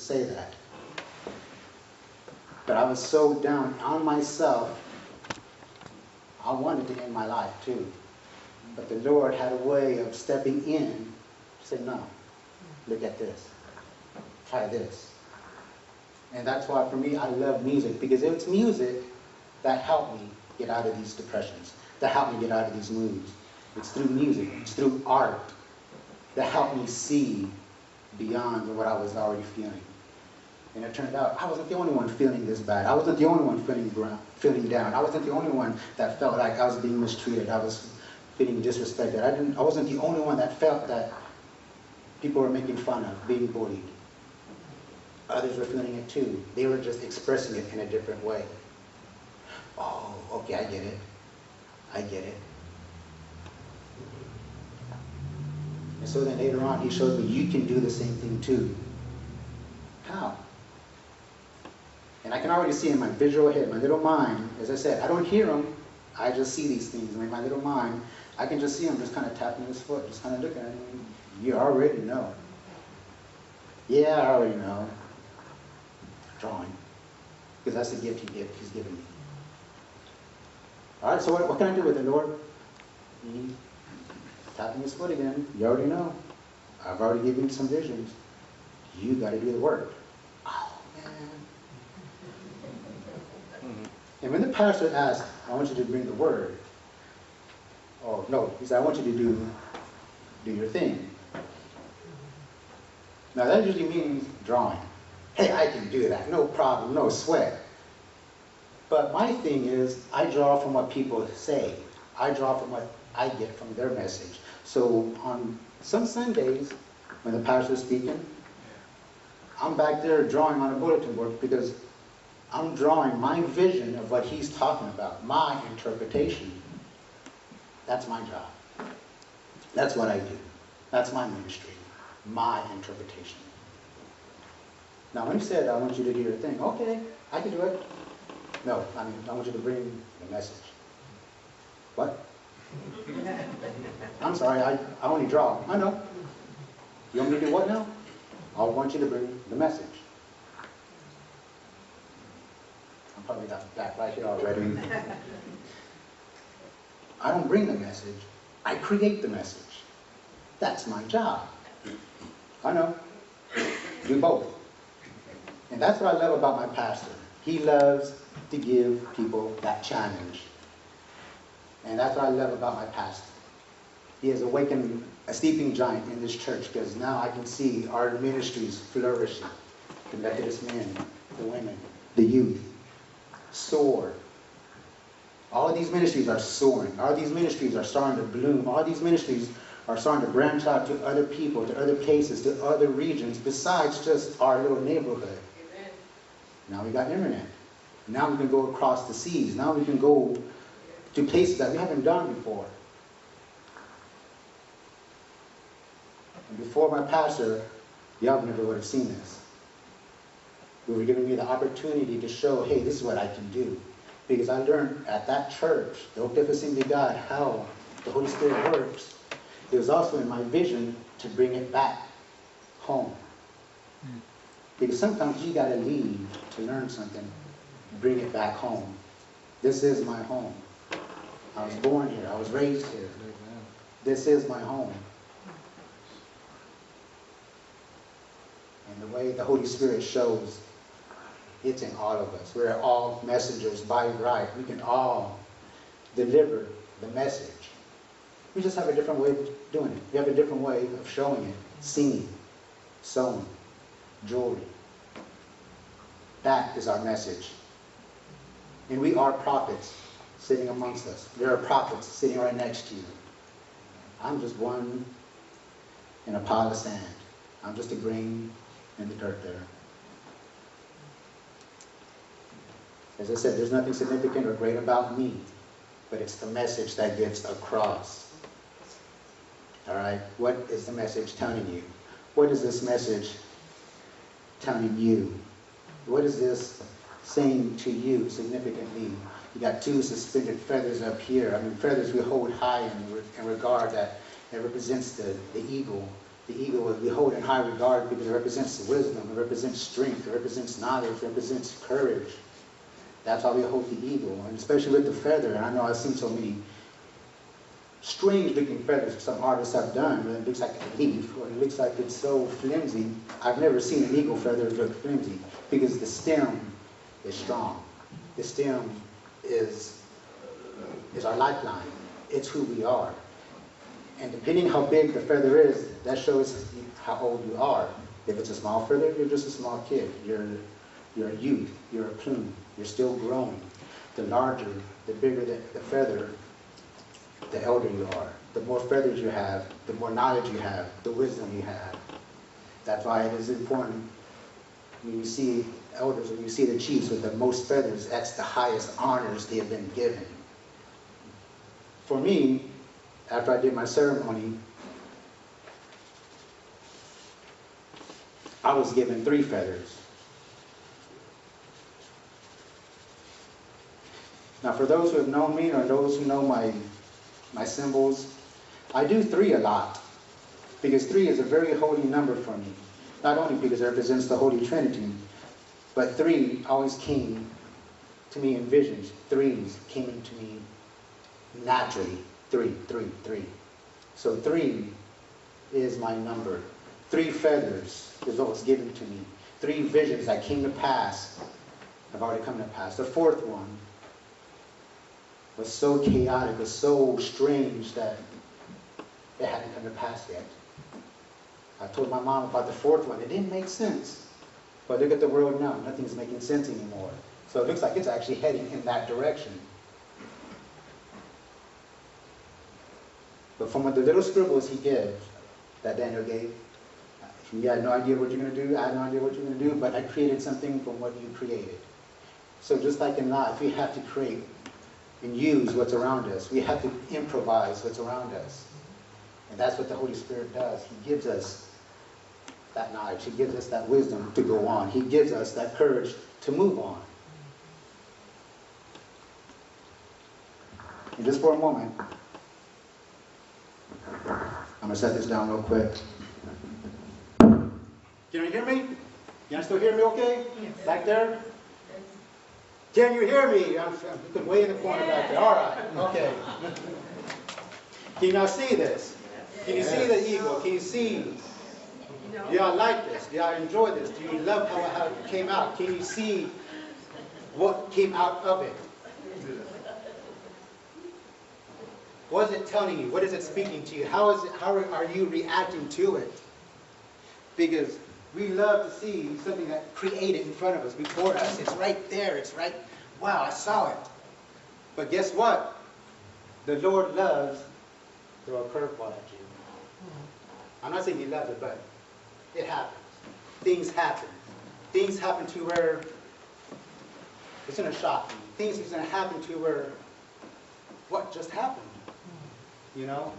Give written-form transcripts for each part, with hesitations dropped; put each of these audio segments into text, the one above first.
say that. But I was so down on myself, I wanted to end my life too. But the Lord had a way of stepping in, say, no, look at this, try this. And that's why for me, I love music, because it's music that helped me get out of these depressions, that helped me get out of these moods. It's through music, it's through art that helped me see beyond what I was already feeling. And it turned out I wasn't the only one feeling this bad. I wasn't the only one feeling down. I wasn't the only one that felt like I was being mistreated. I was feeling disrespected. I wasn't the only one that felt that people were making fun of, being bullied. Others were feeling it too. They were just expressing it in a different way. Oh, okay, I get it. I get it. And so then later on, he showed me, you can do the same thing too. How? And I can already see in my visual head, my little mind, as I said, I don't hear them, I just see these things. In my little mind, I can just see him just kind of tapping his foot, just kind of looking at him. You already know. Yeah, I already know. Drawing. Because that's the gift he's given me. All right, so what can I do with it, Lord? Tapping his foot again. You already know. I've already given you some visions. You got to do the work. Oh, man. And when the pastor asked, I want you to bring the word. Oh, no. He said, I want you to do your thing. Now, that usually means drawing. Hey, I can do that. No problem. No sweat. But my thing is, I draw from what people say. I draw from what I get from their message. So on some Sundays, when the pastor's speaking, I'm back there drawing on a bulletin board because I'm drawing my vision of what he's talking about, my interpretation. That's my job. That's what I do. That's my ministry, my interpretation. Now when he said, I want you to do your thing, okay, I can do it. No, I mean, I want you to bring the message. What? I'm sorry, I only draw. I know. You want me to do what now? I want you to bring the message. I'm probably got back right here already. I don't bring the message. I create the message. That's my job. I know. Do both. And that's what I love about my pastor. He loves to give people that challenge. And that's what I love about my pastor. He has awakened a sleeping giant in this church, because now I can see our ministries flourishing. The Methodist men, the women, the youth, soar. All of these ministries are soaring. All of these ministries are starting to bloom. All of these ministries are starting to branch out to other people, to other places, to other regions, besides just our little neighborhood. Amen. Now we got internet. Now we can go across the seas. Now we can go to places that we haven't done before. And before my pastor, y'all never would have seen this. We were giving me the opportunity to show, hey, this is what I can do. Because I learned at that church, the Oak Cliff Assembly of God, how the Holy Spirit works. It was also in my vision to bring it back home. Because sometimes you got to leave to learn something, bring it back home. This is my home. I was born here. I was raised here. This is my home. And the way the Holy Spirit shows, it's in all of us. We're all messengers by right. We can all deliver the message. We just have a different way of doing it. We have a different way of showing it. Singing, sewing, jewelry. That is our message. And we are prophets sitting amongst us. There are prophets sitting right next to you. I'm just one in a pile of sand. I'm just a grain in the dirt there. As I said, there's nothing significant or great about me, but it's the message that gets across. All right? What is the message telling you? What is this message telling you? What is this saying to you significantly? You got two suspended feathers up here. I mean, feathers we hold high in regard, that it represents the eagle. The eagle we hold in high regard because it represents wisdom, it represents strength, it represents knowledge, it represents courage. That's why we hold the eagle, and especially with the feather. And I know I've seen so many strange looking feathers some artists have done, where it looks like a leaf, or it looks like it's so flimsy. I've never seen an eagle feather look flimsy, because the stem is strong. The stem is our lifeline. It's who we are. And depending how big the feather is, that shows how old you are. If it's a small feather, you're just a small kid. You're a youth. You're a plume. You're still growing. The larger, the bigger the feather, the elder you are. The more feathers you have, the more knowledge you have, the wisdom you have. That's why it is important when you see elders, when you see the chiefs with the most feathers, that's the highest honors they have been given. For me, after I did my ceremony, I was given 3 feathers. Now for those who have known me, or those who know my symbols, I do 3 a lot, because 3 is a very holy number for me. Not only because it represents the Holy Trinity, but 3 always came to me in visions. 3s came into me naturally. 3, 3, 3. So 3 is my number. 3 feathers is what was given to me. 3 visions that came to pass have already come to pass. The 4th one was so chaotic, was so strange that it hadn't come to pass yet. I told my mom about the 4th one. It didn't make sense. But look at the world now. Nothing's making sense anymore. So it looks like it's actually heading in that direction. But from the little scribbles he gives, that Daniel gave, he had no idea what you're going to do, I had no idea what you're going to do, but I created something from what you created. So just like in life, we have to create and use what's around us. We have to improvise what's around us. And that's what the Holy Spirit does. He gives us that knowledge. He gives us that wisdom to go on. He gives us that courage to move on. And just for a moment, I'm going to set this down real quick. Can you hear me? Can you still hear me okay? Yes. Back there? Can you hear me? I'm looking way in the corner back there. All right. Okay. Can you now see this? Can you see the eagle? Can you see? Do y'all like this? Do y'all enjoy this? Do you love how it came out? Can you see what came out of it? What is it telling you? What is it speaking to you? How are you reacting to it? Because we love to see something that created in front of us, before us. It's right there. It's right. Wow, I saw it. But guess what? The Lord loves to throw a curveball at you. I'm not saying He loves it, but it happens. Things happen. Things happen to where it's going to shock you. Things are going to happen to where, what just happened? You know?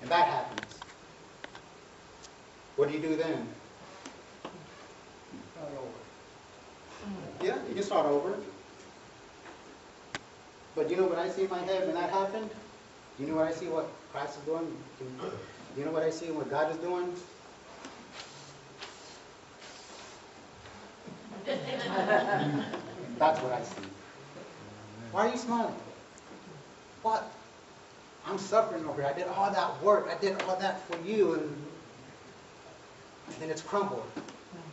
And that happens. What do you do then? Start over. Yeah, you can start over. But you know what I see in my head when that happened? You know what I see what Christ is doing? You know what I see what God is doing? That's what I see. Why are you smiling? What? I'm suffering over here. I did all that work. I did all that for you, and then it's crumbled.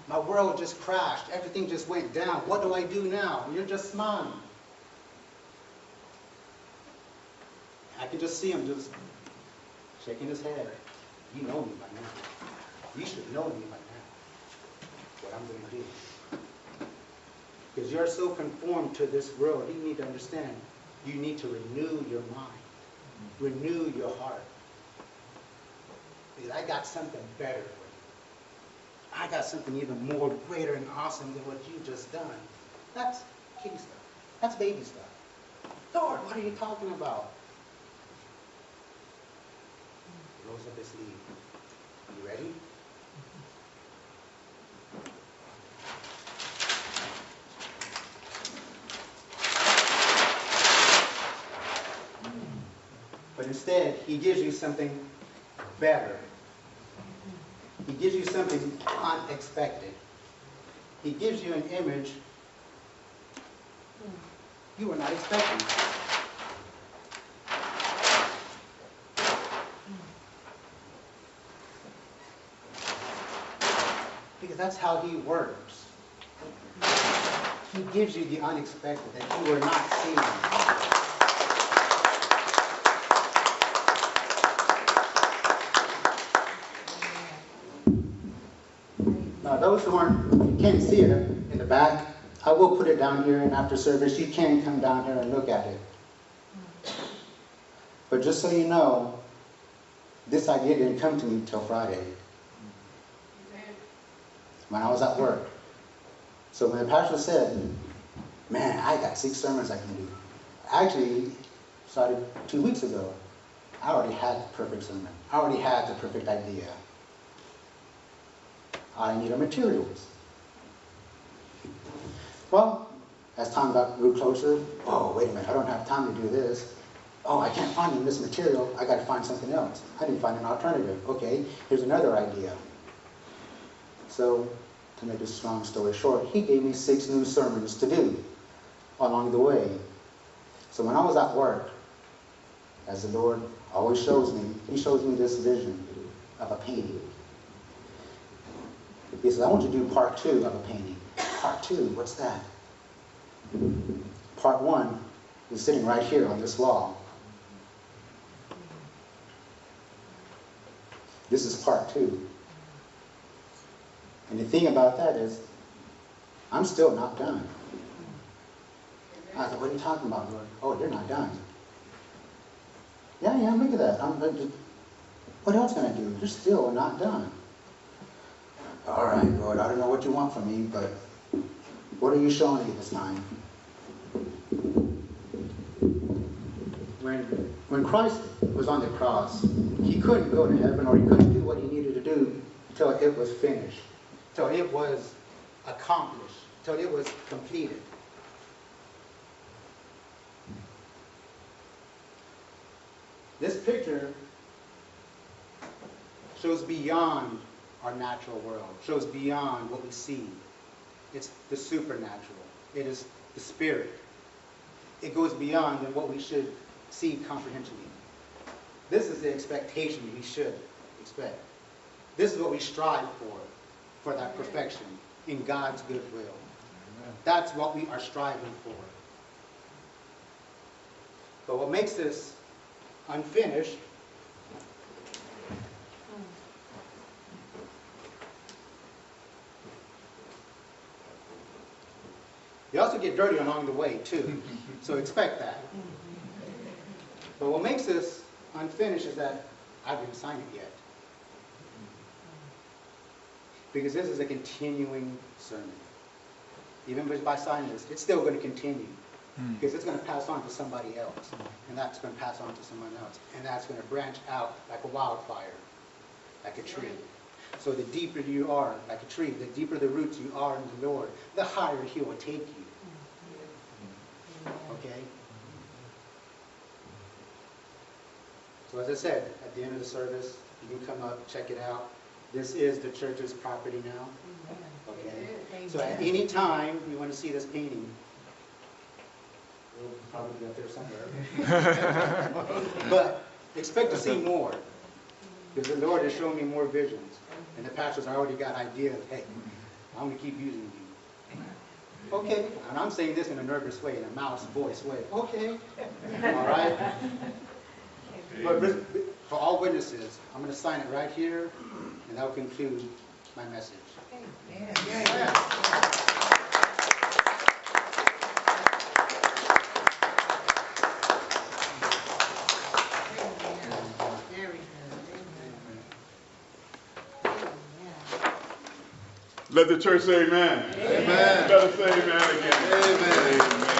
My world just crashed. Everything just went down. What do I do now? You're just smiling. I can just see him just shaking his head. You know me by now. You should know me by now. What I'm going to do. Because you're so conformed to this world, you need to understand. You need to renew your mind. Renew your heart. Because I got something better for you. I got something even more greater and awesome than what you've just done. That's kitty stuff. That's baby stuff. Lord, what are you talking about? He rolls up his sleeve. You ready? But instead, he gives you something better. He gives you something unexpected. He gives you an image you were not expecting. Because that's how he works. He gives you the unexpected that you were not seeing. Now, those who can't see it in the back, I will put it down here, and after service, you can come down here and look at it. But just so you know, this idea didn't come to me till Friday, when I was at work. So when the pastor said, man, I got 6 sermons I can do. Actually, started 2 weeks ago. I already had the perfect sermon. I already had the perfect idea. All I need are materials. Well, as time grew closer, oh, wait a minute, I don't have time to do this. Oh, I can't find this material. I got to find something else. I need to find an alternative. Okay, here's another idea. So, to make this long story short, he gave me 6 new sermons to do along the way. So when I was at work, as the Lord always shows me, he shows me this vision of a painting. He says, I want you to do part 2 of a painting. Part 2, what's that? Part 1 is sitting right here on this wall. This is part 2. And the thing about that is, I'm still not done. I thought, what are you talking about, Lord? Oh, you're not done. Yeah, look at that. What else can I do? You're still not done. All right, Lord, I don't know what you want from me, but what are you showing me this time? When Christ was on the cross, he couldn't go to heaven, or he couldn't do what he needed to do until it was finished, till it was accomplished, till it was completed. This picture shows beyond our natural world, shows beyond what we see. It's the supernatural. It is the spirit. It goes beyond than what we should see comprehensionally. This is the expectation we should expect. This is what we strive for that perfection in God's good will. That's what we are striving for. But what makes this unfinished you also get dirty along the way too, so expect that. But what makes this unfinished is that I didn't sign it yet. Because this is a continuing sermon. Even by signing this, it's still going to continue. Because it's going to pass on to somebody else. And that's going to pass on to someone else. And that's going to branch out like a wildfire, like a tree. So the deeper you are, like a tree, the deeper the roots you are in the Lord, the higher he will take you. Okay? So as I said, at the end of the service, you can come up, check it out. This is the church's property now. Okay? So at any time you want to see this painting, it'll probably be up there somewhere. But expect to see more. Because the Lord has shown me more visions. And the pastors already got ideas. Hey, I'm going to keep using you. Okay. And I'm saying this in a nervous way, in a mouse voice way. Okay. All right. But for all witnesses, I'm going to sign it right here, and that will conclude my message. Amen. Yeah. Let the church say amen. Amen. Let us say amen again. Amen. Amen.